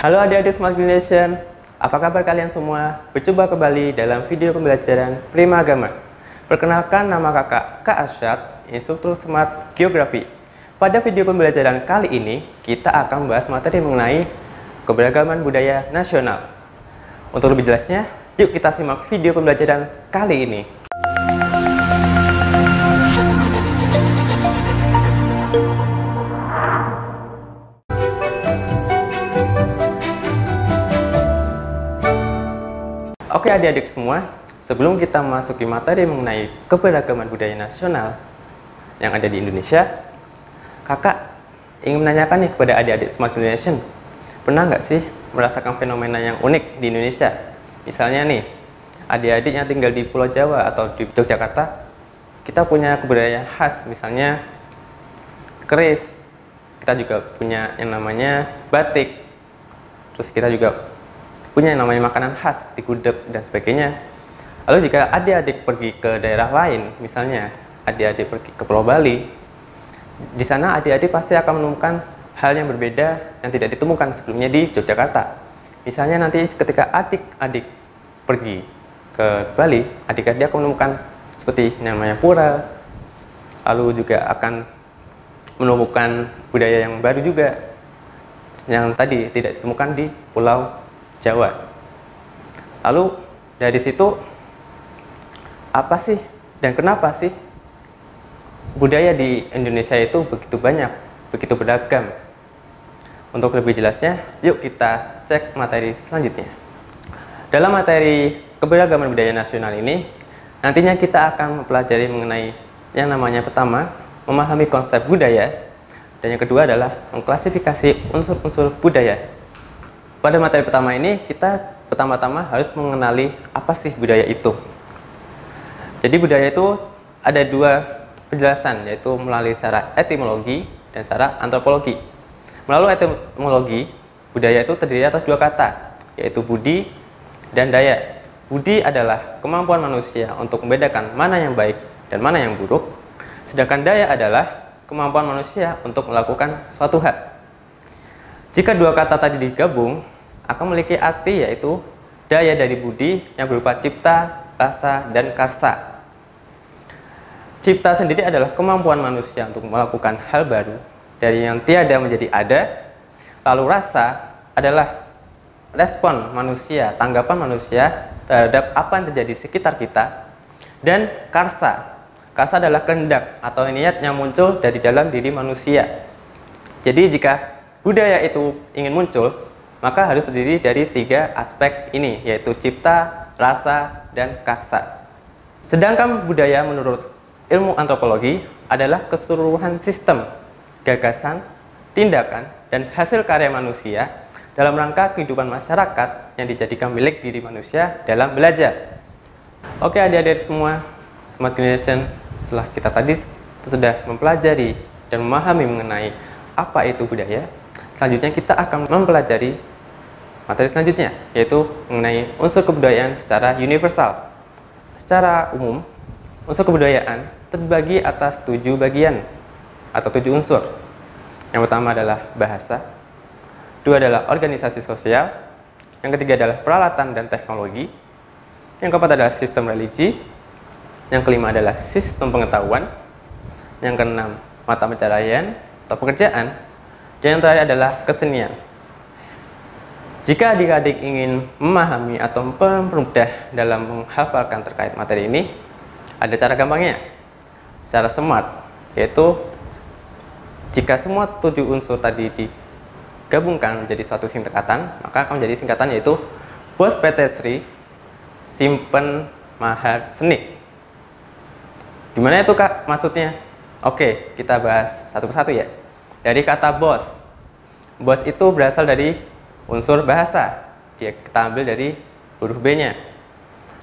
Halo adik-adik Smart Generation, apa kabar kalian semua? Berjumpa kembali dalam video pembelajaran Prima Agama. Perkenalkan, nama kakak Kak Arsyad, instruktur Smart Geografi. Pada video pembelajaran kali ini, kita akan membahas materi mengenai keberagaman budaya nasional. Untuk lebih jelasnya, yuk kita simak video pembelajaran kali ini. Oke adik-adik semua, sebelum kita memasuki materi mengenai keberagaman budaya nasional yang ada di Indonesia, kakak ingin menanyakan nih kepada adik-adik Smart Generation, pernah nggak sih merasakan fenomena yang unik di Indonesia? Misalnya nih, adik-adik yang tinggal di Pulau Jawa atau di Yogyakarta, kita punya kebudayaan khas, misalnya keris, kita juga punya yang namanya batik, terus kita juga punya yang namanya makanan khas seperti gudeg dan sebagainya. Lalu jika adik-adik pergi ke daerah lain, misalnya adik-adik pergi ke Pulau Bali, di sana adik-adik pasti akan menemukan hal yang berbeda yang tidak ditemukan sebelumnya di Yogyakarta. Misalnya nanti ketika adik-adik pergi ke Bali, adik-adik akan menemukan seperti yang namanya pura, lalu juga akan menemukan budaya yang baru juga yang tadi tidak ditemukan di Pulau Jawa. Lalu dari situ apa sih dan kenapa sih budaya di Indonesia itu begitu banyak, begitu beragam? Untuk lebih jelasnya, yuk kita cek materi selanjutnya. Dalam materi keberagaman budaya nasional ini, nantinya kita akan mempelajari mengenai yang namanya pertama, memahami konsep budaya, dan yang kedua adalah mengklasifikasi unsur-unsur budaya. Pada materi pertama ini, kita pertama-tama harus mengenali apa sih budaya itu. Jadi budaya itu ada dua penjelasan, yaitu melalui secara etimologi dan secara antropologi. Melalui etimologi, budaya itu terdiri atas dua kata, yaitu budi dan daya. Budi adalah kemampuan manusia untuk membedakan mana yang baik dan mana yang buruk, sedangkan daya adalah kemampuan manusia untuk melakukan suatu hal. Jika dua kata tadi digabung, akan memiliki arti yaitu daya dari budi yang berupa cipta, rasa, dan karsa. Cipta sendiri adalah kemampuan manusia untuk melakukan hal baru dari yang tiada menjadi ada. Lalu rasa adalah respon manusia, tanggapan manusia terhadap apa yang terjadi di sekitar kita. Dan karsa adalah kehendak atau niat yang muncul dari dalam diri manusia. Jadi jika budaya itu ingin muncul, maka harus terdiri dari tiga aspek ini, yaitu cipta, rasa, dan karsa. Sedangkan budaya menurut ilmu antropologi adalah keseluruhan sistem, gagasan, tindakan, dan hasil karya manusia dalam rangka kehidupan masyarakat yang dijadikan milik diri manusia dalam belajar. Oke adik-adik semua, Smart Generation, setelah kita tadi sudah mempelajari dan memahami mengenai apa itu budaya, selanjutnya kita akan mempelajari materi selanjutnya, yaitu mengenai unsur kebudayaan secara universal. Secara umum, unsur kebudayaan terbagi atas 7 bagian atau 7 unsur. Yang pertama adalah bahasa, dua adalah organisasi sosial, yang ketiga adalah peralatan dan teknologi, yang keempat adalah sistem religi, yang kelima adalah sistem pengetahuan, yang keenam mata pencaharian atau pekerjaan, dan yang terakhir adalah kesenian. Jika adik-adik ingin memahami atau mempermudah dalam menghafalkan terkait materi ini, ada cara gampangnya, secara smart, yaitu jika semua 7 unsur tadi digabungkan menjadi suatu singkatan, maka akan menjadi singkatan yaitu Bos PT Sri Simpen Mahar Seni. Gimana itu kak maksudnya? Oke, kita bahas satu persatu ya. Dari kata bos, bos itu berasal dari unsur bahasa, kita ambil dari huruf B-nya.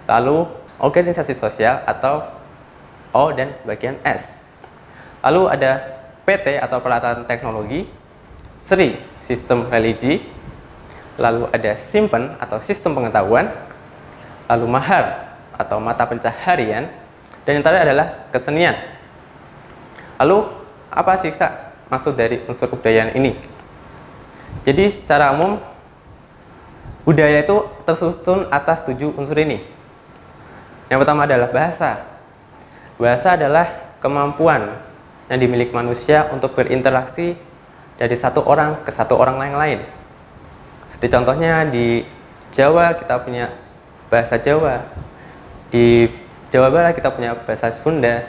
Lalu organisasi sosial atau O dan bagian S. Lalu ada PT atau peralatan teknologi, Sri sistem religi, lalu ada Simpen atau sistem pengetahuan, lalu Mahar atau mata pencaharian, dan yang terakhir adalah kesenian. Lalu apa sih maksud dari unsur kebudayaan ini? Jadi secara umum Budaya itu tersusun atas 7 unsur ini. Yang pertama adalah bahasa. Bahasa adalah kemampuan yang dimiliki manusia untuk berinteraksi dari satu orang ke satu orang yang lain. Seperti contohnya di Jawa kita punya bahasa Jawa, di Jawa Barat kita punya bahasa Sunda,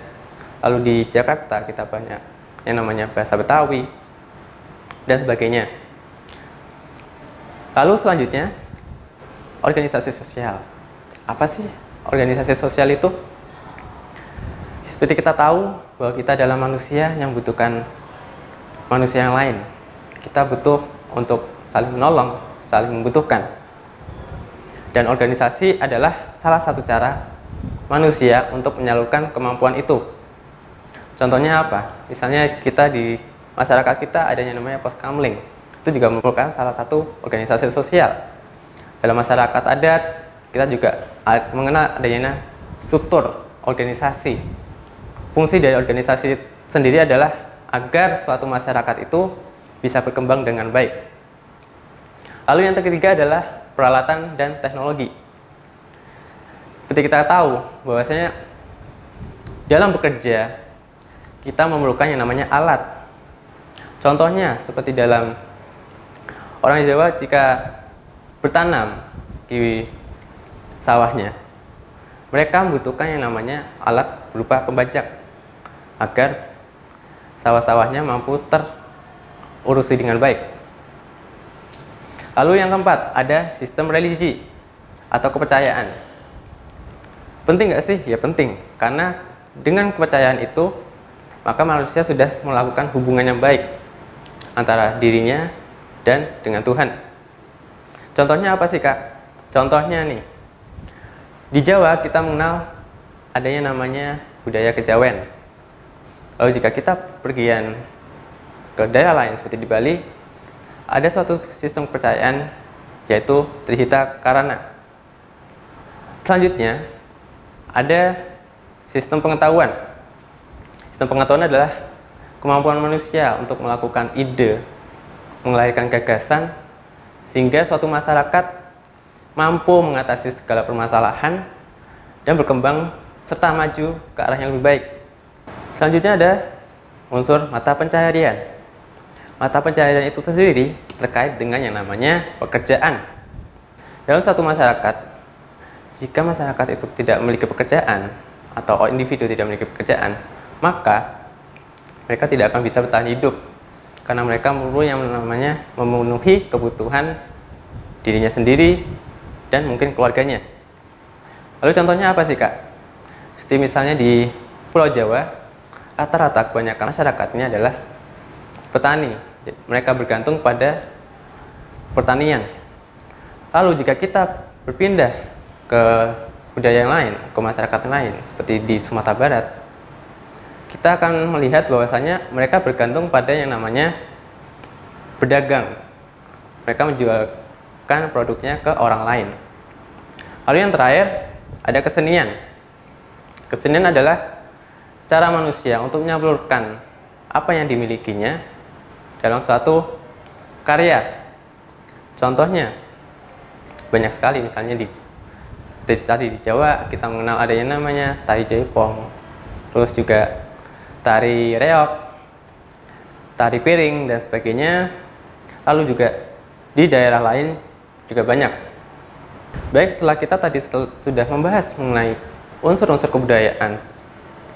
lalu di Jakarta kita banyak yang namanya bahasa Betawi, dan sebagainya. Lalu selanjutnya, organisasi sosial. Apa sih organisasi sosial itu? Seperti kita tahu bahwa kita adalah manusia yang membutuhkan manusia yang lain. Kita butuh untuk saling menolong, saling membutuhkan. Dan organisasi adalah salah satu cara manusia untuk menyalurkan kemampuan itu. Contohnya apa? Misalnya kita di masyarakat kita ada yang namanya poskamling. Itu juga merupakan salah satu organisasi sosial. Dalam masyarakat adat, kita juga mengenal adanya struktur organisasi. Fungsi dari organisasi sendiri adalah agar suatu masyarakat itu bisa berkembang dengan baik. Lalu yang ketiga adalah peralatan dan teknologi. Seperti kita tahu bahwasanya dalam bekerja kita memerlukan yang namanya alat. Contohnya seperti dalam orang Jawa jika bertanam di sawahnya, mereka membutuhkan yang namanya alat berupa pembajak agar sawah-sawahnya mampu terurusi dengan baik. Lalu yang keempat, ada sistem religi atau kepercayaan. Penting nggak sih? Ya penting, karena dengan kepercayaan itu maka manusia sudah melakukan hubungan yang baik antara dirinya dan dengan Tuhan. Contohnya apa sih, Kak? Contohnya nih, di Jawa kita mengenal adanya namanya budaya kejawen. Lalu jika kita pergian ke daerah lain seperti di Bali, ada suatu sistem kepercayaan yaitu Trihita Karana. Selanjutnya ada sistem pengetahuan. Sistem pengetahuan adalah kemampuan manusia untuk melakukan ide, melahirkan gagasan, sehingga suatu masyarakat mampu mengatasi segala permasalahan dan berkembang serta maju ke arah yang lebih baik. Selanjutnya ada unsur mata pencaharian. Mata pencaharian itu sendiri terkait dengan yang namanya pekerjaan. Dalam satu masyarakat, jika masyarakat itu tidak memiliki pekerjaan atau individu tidak memiliki pekerjaan, maka mereka tidak akan bisa bertahan hidup karena mereka perlu yang namanya memenuhi kebutuhan dirinya sendiri dan mungkin keluarganya. Lalu contohnya apa sih, Kak? Seperti misalnya di Pulau Jawa, rata-rata kebanyakan masyarakatnya adalah petani. Mereka bergantung pada pertanian. Lalu jika kita berpindah ke budaya yang lain, ke masyarakat yang lain, seperti di Sumatera Barat, kita akan melihat bahwasanya mereka bergantung pada yang namanya berdagang. Mereka menjualkan produknya ke orang lain. Lalu yang terakhir, ada kesenian. Kesenian adalah cara manusia untuk menyalurkan apa yang dimilikinya dalam suatu karya. Contohnya banyak sekali, misalnya tadi di Jawa kita mengenal ada yang namanya tari jaipong, terus juga tari reog, tari piring dan sebagainya. Lalu juga di daerah lain juga banyak. Baik, setelah kita tadi sudah membahas mengenai unsur-unsur kebudayaan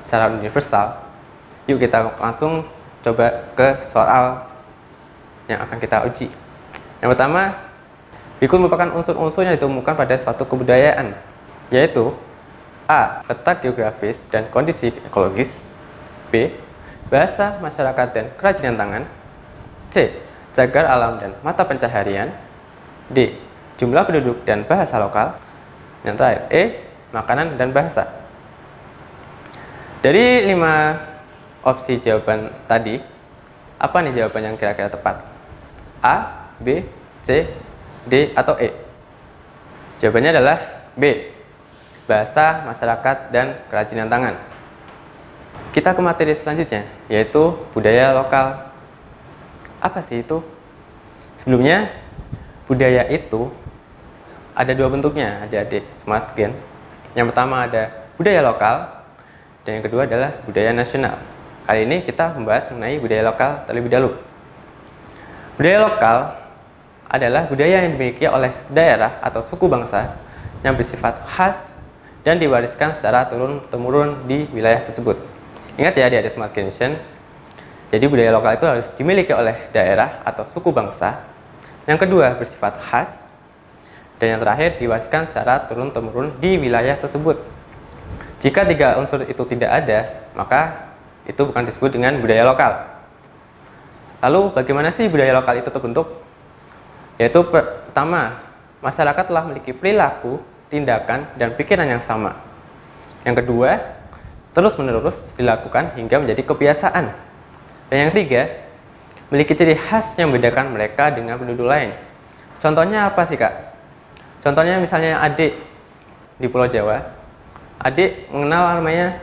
secara universal, yuk kita langsung coba ke soal yang akan kita uji. Yang pertama, berikut merupakan unsur-unsur yang ditemukan pada suatu kebudayaan, yaitu A. Letak geografis dan kondisi ekologis. B. Bahasa, masyarakat, dan kerajinan tangan. C. Cagar alam dan mata pencaharian. D. Jumlah penduduk dan bahasa lokal. Yang terakhir, E. Makanan dan bahasa. Dari 5 opsi jawaban tadi, apa nih jawaban yang kira-kira tepat? A, B, C, D, atau E? Jawabannya adalah B. Bahasa, masyarakat, dan kerajinan tangan. Kita ke materi selanjutnya, yaitu budaya lokal. Apa sih itu? Sebelumnya, budaya itu ada dua bentuknya adik-adik Smart Gen. Yang pertama ada budaya lokal, dan yang kedua adalah budaya nasional. Kali ini kita membahas mengenai budaya lokal terlebih dahulu. Budaya lokal adalah budaya yang dimiliki oleh daerah atau suku bangsa yang bersifat khas dan diwariskan secara turun-temurun di wilayah tersebut. Ingat ya adik-adik Smart Generation, jadi budaya lokal itu harus dimiliki oleh daerah atau suku bangsa. Yang kedua bersifat khas, dan yang terakhir diwariskan secara turun-temurun di wilayah tersebut. Jika tiga unsur itu tidak ada, maka itu bukan disebut dengan budaya lokal. Lalu bagaimana sih budaya lokal itu terbentuk? Yaitu pertama, masyarakat telah memiliki perilaku, tindakan, dan pikiran yang sama. Yang kedua, terus-menerus dilakukan hingga menjadi kebiasaan. Dan yang ketiga, memiliki ciri khas yang membedakan mereka dengan penduduk lain. Contohnya apa sih, Kak? Contohnya misalnya adik di Pulau Jawa, adik mengenal namanya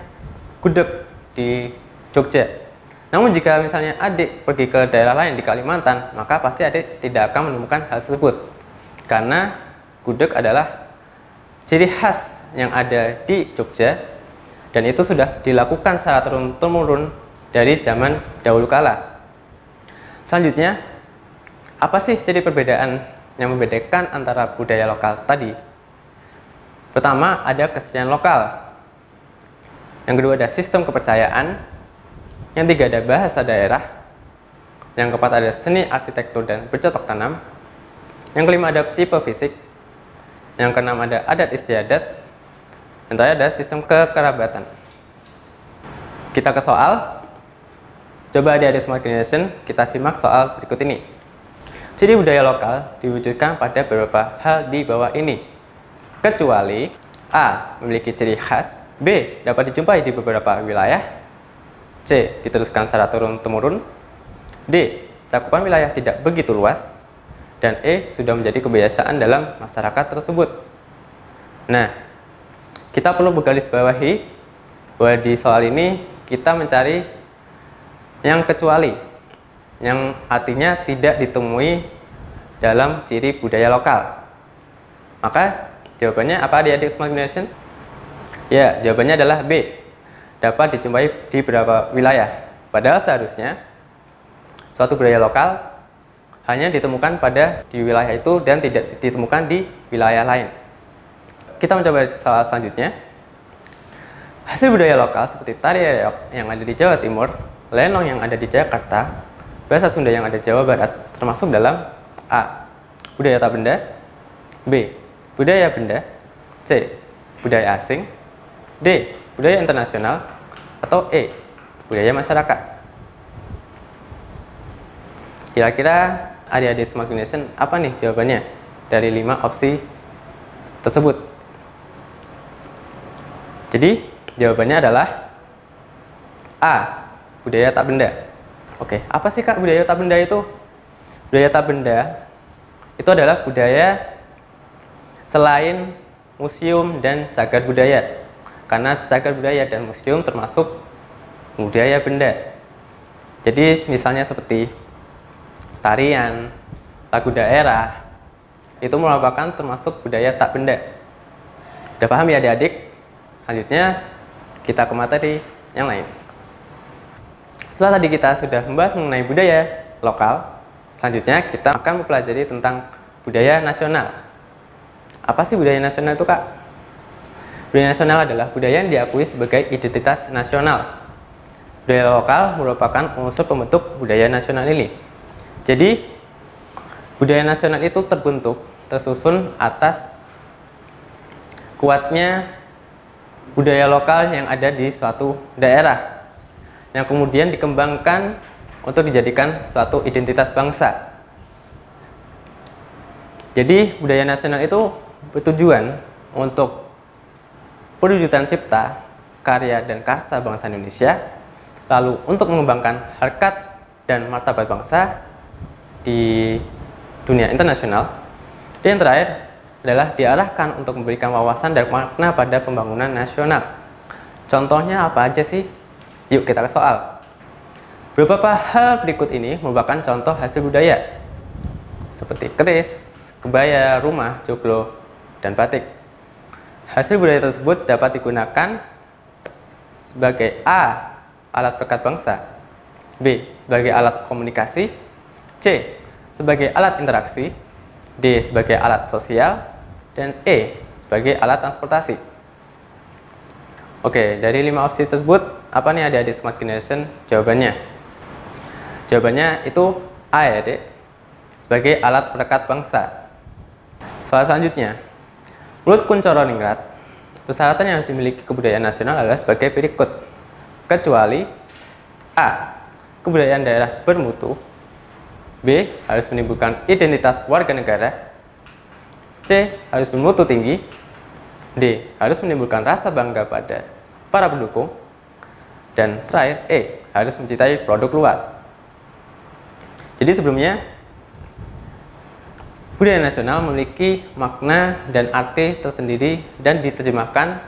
gudeg di Jogja. Namun jika misalnya adik pergi ke daerah lain di Kalimantan, maka pasti adik tidak akan menemukan hal tersebut. Karena gudeg adalah ciri khas yang ada di Jogja, dan itu sudah dilakukan secara turun-temurun dari zaman dahulu kala. Selanjutnya, apa sih ciri perbedaan yang membedakan antara budaya lokal tadi? Pertama, ada kesenian lokal. Yang kedua, ada sistem kepercayaan. Yang tiga, ada bahasa daerah. Yang keempat, ada seni arsitektur dan bercocok tanam. Yang kelima, ada tipe fisik. Yang keenam, ada adat istiadat. Yang terakhir, ada sistem kekerabatan. Kita ke soal. Coba adik-adik Smart Generation, kita simak soal berikut ini. Ciri budaya lokal diwujudkan pada beberapa hal di bawah ini, kecuali A. Memiliki ciri khas, B. Dapat dijumpai di beberapa wilayah, C. Diteruskan secara turun-temurun, D. Cakupan wilayah tidak begitu luas, dan E. Sudah menjadi kebiasaan dalam masyarakat tersebut. Nah, kita perlu menggarisbawahi bahwa di soal ini kita mencari yang kecuali, yang artinya tidak ditemui dalam ciri budaya lokal. Maka jawabannya apa adik-adik Smart Generation? Ya, jawabannya adalah B. Dapat dijumpai di beberapa wilayah. Padahal seharusnya suatu budaya lokal hanya ditemukan pada di wilayah itu dan tidak ditemukan di wilayah lain. Kita mencoba soal selanjutnya. Hasil budaya lokal seperti tari reog yang ada di Jawa Timur, lenong yang ada di Jakarta, bahasa Sunda yang ada di Jawa Barat termasuk dalam A. Budaya tak benda, B. Budaya benda, C. Budaya asing, D. Budaya internasional, atau E. Budaya masyarakat. Kira-kira adik-adik Smart Generation apa nih jawabannya dari 5 opsi tersebut? Jadi jawabannya adalah A. Budaya tak benda. Oke, apa sih Kak budaya tak benda itu? Budaya tak benda itu adalah budaya selain museum dan cagar budaya. Karena cagar budaya dan museum termasuk budaya benda. Jadi misalnya seperti tarian, lagu daerah, itu merupakan termasuk budaya tak benda. Udah paham ya adik-adik? Selanjutnya kita ke materi yang lain. Setelah tadi kita sudah membahas mengenai budaya lokal, selanjutnya kita akan mempelajari tentang budaya nasional. Apa sih budaya nasional itu, Kak? Budaya nasional adalah budaya yang diakui sebagai identitas nasional. Budaya lokal merupakan unsur pembentuk budaya nasional ini. Jadi, budaya nasional itu tersusun atas kuatnya budaya lokal yang ada di suatu daerah, yang kemudian dikembangkan untuk dijadikan suatu identitas bangsa. Jadi budaya nasional itu bertujuan untuk perwujudan cipta, karya, dan karsa bangsa Indonesia, lalu untuk mengembangkan harkat dan martabat bangsa di dunia internasional, dan yang terakhir adalah diarahkan untuk memberikan wawasan dan makna pada pembangunan nasional. Contohnya apa aja sih? Yuk kita ke soal. Beberapa hal berikut ini merupakan contoh hasil budaya seperti keris, kebaya, rumah, joglo, dan batik. Hasil budaya tersebut dapat digunakan sebagai A. alat perekat bangsa, B. sebagai alat komunikasi, C. sebagai alat interaksi, D. sebagai alat sosial, dan E. sebagai alat transportasi. Oke, dari 5 opsi tersebut, apa nih adik-adik Smart Generation jawabannya? Jawabannya itu A ya, Dek, sebagai alat perekat bangsa. Soal selanjutnya, menurut Kuncoro Ningrat, persyaratan yang harus dimiliki kebudayaan nasional adalah sebagai berikut. Kecuali A. kebudayaan daerah bermutu, B. harus menimbulkan identitas warga negara, C. harus bermutu tinggi, D. harus menimbulkan rasa bangga pada para pendukung, dan terakhir E. harus mencintai produk luar. Jadi sebelumnya, budaya nasional memiliki makna dan arti tersendiri dan diterjemahkan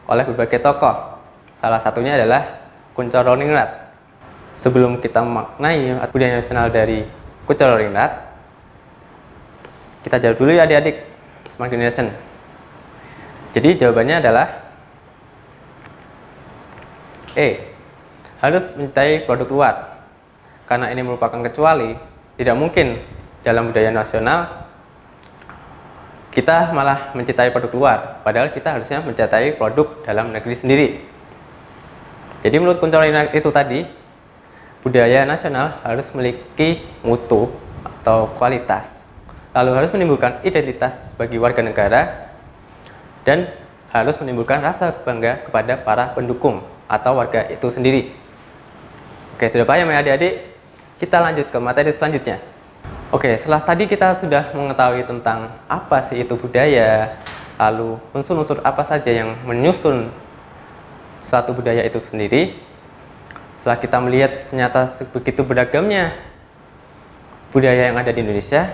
oleh berbagai tokoh. Salah satunya adalah Kuncoro Ningrat. Sebelum kita memaknai budaya nasional dari Kuncoro Ningrat, kita jawab dulu ya adik-adik Smart Generation. Jadi jawabannya adalah E. harus mencintai produk luar. Karena ini merupakan kecuali, tidak mungkin dalam budaya nasional kita malah mencintai produk luar, padahal kita harusnya mencintai produk dalam negeri sendiri. Jadi menurut Kuncoro Ningrat itu tadi, budaya nasional harus memiliki mutu atau kualitas, lalu harus menimbulkan identitas bagi warga negara, dan harus menimbulkan rasa bangga kepada para pendukung atau warga itu sendiri. Oke, sudah paham ya adik-adik? Kita lanjut ke materi selanjutnya. Oke, setelah tadi kita sudah mengetahui tentang apa sih itu budaya, lalu unsur-unsur apa saja yang menyusun suatu budaya itu sendiri. Setelah kita melihat ternyata begitu beragamnya budaya yang ada di Indonesia,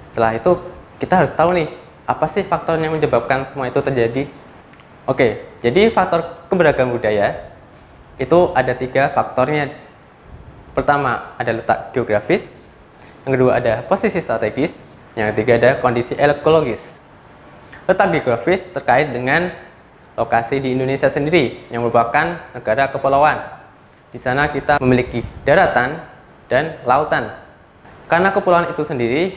setelah itu kita harus tahu nih, apa sih faktor yang menyebabkan semua itu terjadi. Oke, jadi faktor keberagaman budaya itu ada 3 faktornya. Pertama ada letak geografis, yang kedua ada posisi strategis, yang ketiga ada kondisi ekologis. Letak geografis terkait dengan lokasi di Indonesia sendiri yang merupakan negara kepulauan. Di sana kita memiliki daratan dan lautan. Karena kepulauan itu sendiri,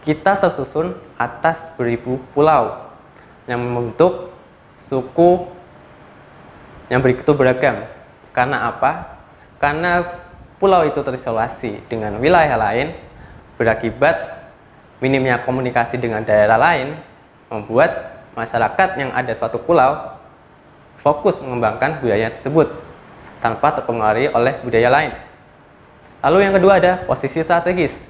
kita tersusun atas beribu pulau yang membentuk suku yang begitu beragam. Karena apa? Karena pulau itu terisolasi dengan wilayah lain, berakibat minimnya komunikasi dengan daerah lain, membuat masyarakat yang ada suatu pulau fokus mengembangkan budaya tersebut tanpa terpengaruhi oleh budaya lain. Lalu yang kedua ada posisi strategis.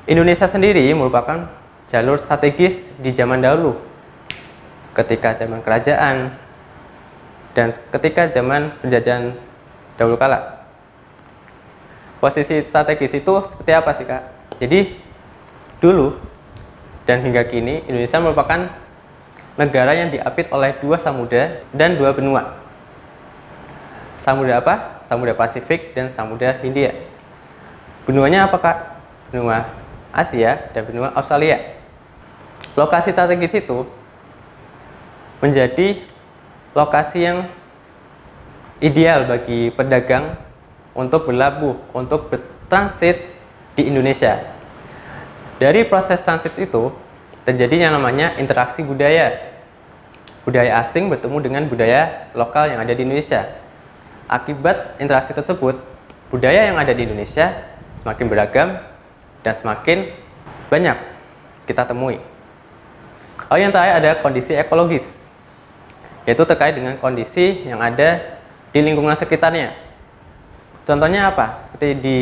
Indonesia sendiri merupakan jalur strategis di zaman dahulu, ketika zaman kerajaan dan ketika zaman penjajahan dahulu kala. Posisi strategis itu seperti apa sih, Kak? Jadi dulu dan hingga kini Indonesia merupakan negara yang diapit oleh 2 samudra dan 2 benua. Samudra apa? Samudra Pasifik dan Samudra Hindia. Benuanya apa, Kak? Benua Asia dan benua Australia. Lokasi strategis itu menjadi lokasi yang ideal bagi pedagang untuk berlabuh, untuk bertransit di Indonesia. Dari proses transit itu terjadi yang namanya interaksi budaya. Budaya asing bertemu dengan budaya lokal yang ada di Indonesia. Akibat interaksi tersebut, budaya yang ada di Indonesia semakin beragam dan semakin banyak kita temui. Lalu yang terakhir ada kondisi ekologis, yaitu terkait dengan kondisi yang ada di lingkungan sekitarnya. Contohnya apa? Seperti di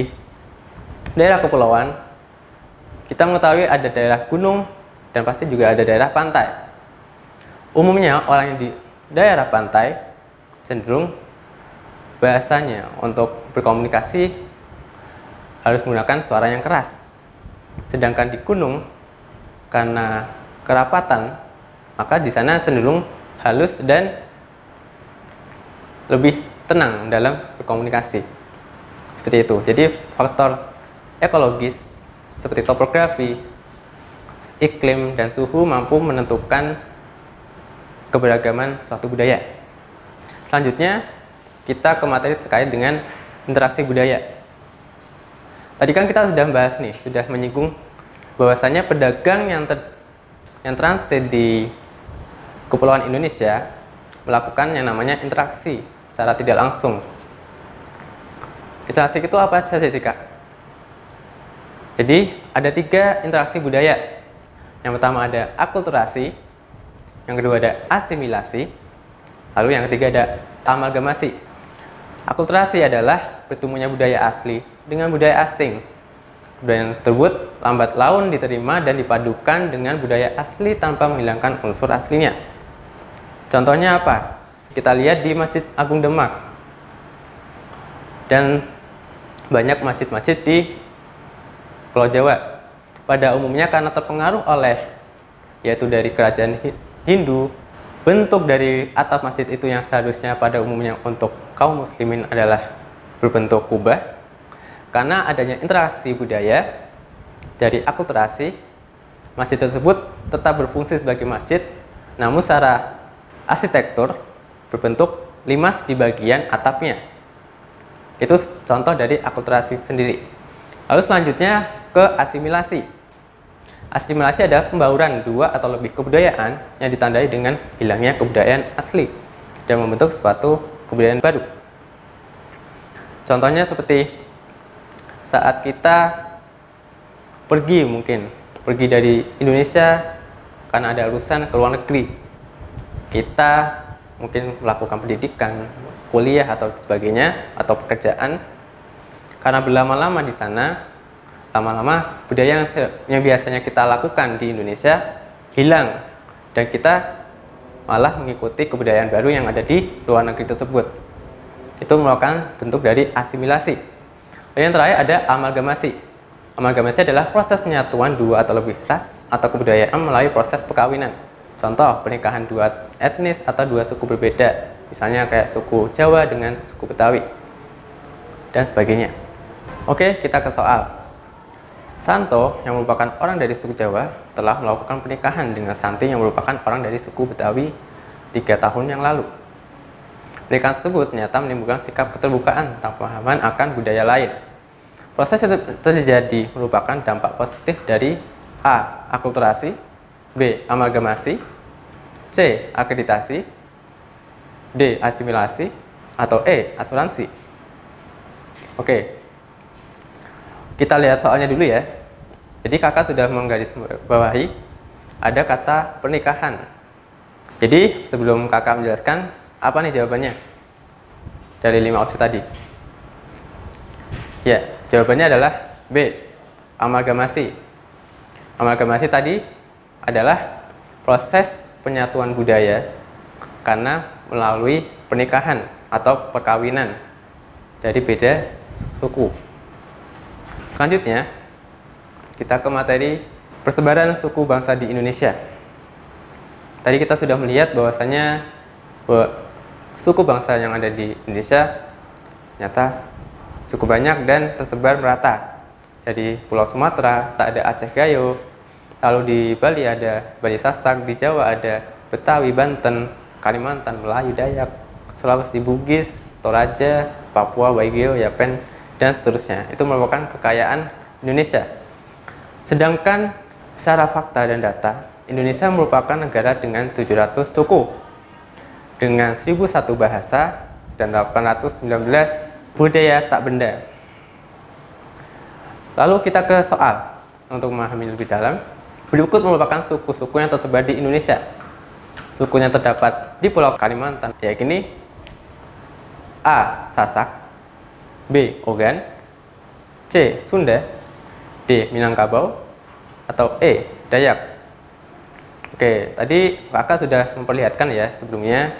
daerah kepulauan, kita mengetahui ada daerah gunung dan pasti juga ada daerah pantai. Umumnya orang yang di daerah pantai cenderung bahasanya untuk berkomunikasi harus menggunakan suara yang keras. Sedangkan di gunung, karena kerapatan, maka di sana cenderung halus dan lebih tenang dalam berkomunikasi. Seperti itu. Jadi faktor ekologis seperti topografi iklim, dan suhu mampu menentukan keberagaman suatu budaya. Selanjutnya, kita ke materi terkait dengan interaksi budaya. Tadi kan kita sudah bahas nih, sudah menyinggung bahwasanya pedagang yang transit di Kepulauan Indonesia melakukan yang namanya interaksi secara tidak langsung. Interaksi itu apa saja sih, Kak? Jadi ada 3 interaksi budaya. Yang pertama ada akulturasi, yang kedua ada asimilasi, lalu yang ketiga ada amalgamasi. Akulturasi adalah bertemunya budaya asli dengan budaya asing. Budaya tersebut lambat laun diterima dan dipadukan dengan budaya asli tanpa menghilangkan unsur aslinya. Contohnya apa? Kita lihat di Masjid Agung Demak dan banyak masjid-masjid di Pulau Jawa. Pada umumnya karena terpengaruh oleh yaitu dari kerajaan Hindu, bentuk dari atap masjid itu yang seharusnya pada umumnya untuk kaum muslimin adalah berbentuk kubah. Karena adanya interaksi budaya dari akulturasi, masjid tersebut tetap berfungsi sebagai masjid, namun secara arsitektur berbentuk limas di bagian atapnya. Itu contoh dari akulturasi sendiri. Lalu selanjutnya ke asimilasi. Asimilasi adalah pembauran 2 atau lebih kebudayaan yang ditandai dengan hilangnya kebudayaan asli dan membentuk suatu kebudayaan baru. Contohnya seperti saat kita pergi dari Indonesia karena ada urusan ke luar negeri. Kita mungkin melakukan pendidikan, kuliah atau sebagainya atau pekerjaan. Karena berlama-lama di sana, lama-lama budaya yang biasanya kita lakukan di Indonesia hilang dan kita malah mengikuti kebudayaan baru yang ada di luar negeri tersebut. Itu merupakan bentuk dari asimilasi. Lalu yang terakhir ada amalgamasi. Amalgamasi adalah proses penyatuan 2 atau lebih ras atau kebudayaan melalui proses perkawinan. Contoh pernikahan 2 etnis atau 2 suku berbeda, misalnya kayak suku Jawa dengan suku Betawi dan sebagainya. Oke, kita ke soal. Santo yang merupakan orang dari suku Jawa telah melakukan pernikahan dengan Santi yang merupakan orang dari suku Betawi 3 tahun yang lalu. Pernikahan tersebut ternyata menimbulkan sikap keterbukaan tentang pemahaman akan budaya lain. Proses yang terjadi merupakan dampak positif dari A. Akulturasi, B. Amalgamasi, C. Akreditasi, D. Asimilasi, atau E. Asuransi. Oke, kita lihat soalnya dulu ya. Jadi kakak sudah menggarisbawahi ada kata pernikahan. Jadi sebelum kakak menjelaskan, apa nih jawabannya dari 5 opsi tadi? Ya, jawabannya adalah B. Amalgamasi. Amalgamasi tadi adalah proses penyatuan budaya karena melalui pernikahan atau perkawinan dari beda suku. Selanjutnya, kita ke materi persebaran suku bangsa di Indonesia. Tadi kita sudah melihat bahwasanya suku bangsa yang ada di Indonesia ternyata cukup banyak dan tersebar merata. Jadi Pulau Sumatera tak ada Aceh Gayo, lalu di Bali ada Bali Sasak, di Jawa ada Betawi, Banten, Kalimantan, Melayu, Dayak, Sulawesi, Bugis, Toraja, Papua, Waigeo, Yapen, dan seterusnya. Itu merupakan kekayaan Indonesia. Sedangkan secara fakta dan data, Indonesia merupakan negara dengan 700 suku, dengan 1001 bahasa, dan 819 budaya tak benda. Lalu kita ke soal. Untuk memahami lebih dalam, berikut merupakan suku-suku yang tersebar di Indonesia. Suku yang terdapat di Pulau Kalimantan, yakni A. Sasak, B. Ogan, C. Sunda, D. Minangkabau, atau E. Dayak. Oke, tadi kakak sudah memperlihatkan ya sebelumnya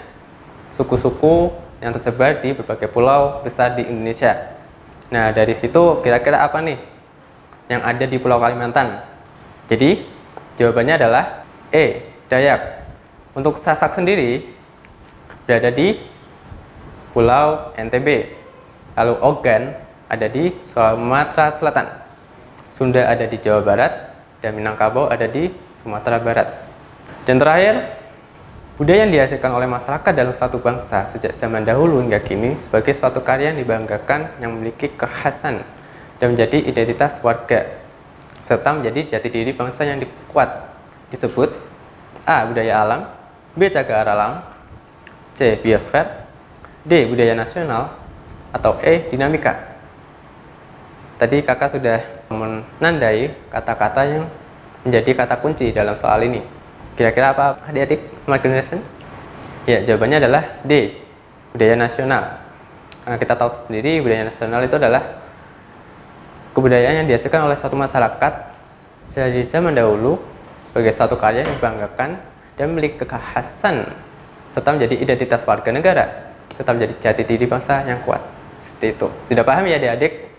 suku-suku yang tersebar di berbagai pulau besar di Indonesia. Nah, dari situ kira-kira apa nih yang ada di Pulau Kalimantan? Jadi, jawabannya adalah E. Dayak. Untuk Sasak sendiri berada di Pulau NTB. Lalu Ogan ada di Sumatera Selatan. Sunda ada di Jawa Barat dan Minangkabau ada di Sumatera Barat. Dan terakhir, budaya yang dihasilkan oleh masyarakat dalam suatu bangsa sejak zaman dahulu hingga kini sebagai suatu karya yang dibanggakan yang memiliki kekhasan dan menjadi identitas warga, serta menjadi jati diri bangsa yang kuat. Disebut A. Budaya alam, B. Cagar alam, C. Biosfer, D. Budaya nasional, atau E. Dinamika. Tadi kakak sudah menandai kata-kata yang menjadi kata kunci dalam soal ini. Kira-kira apa adik-adik Smart Generation? Ya, jawabannya adalah D. Budaya nasional. Karena kita tahu sendiri budaya nasional itu adalah kebudayaan yang dihasilkan oleh suatu masyarakat dari zaman dahulu sebagai suatu karya yang dibanggakan dan memiliki kekhasan serta menjadi identitas warga negara serta menjadi jati diri bangsa yang kuat. Seperti itu. Sudah paham ya adik-adik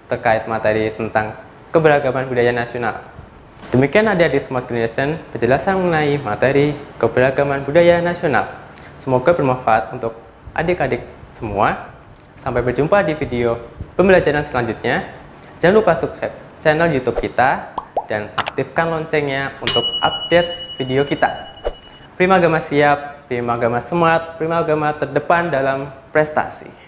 terkait materi tentang keberagaman budaya nasional? Demikian adik-adik Smart Generation penjelasan mengenai materi keberagaman budaya nasional. Semoga bermanfaat untuk adik-adik semua. Sampai berjumpa di video pembelajaran selanjutnya. Jangan lupa subscribe channel YouTube kita dan aktifkan loncengnya untuk update video kita. Primagama siap, Primagama smart, Primagama terdepan dalam prestasi.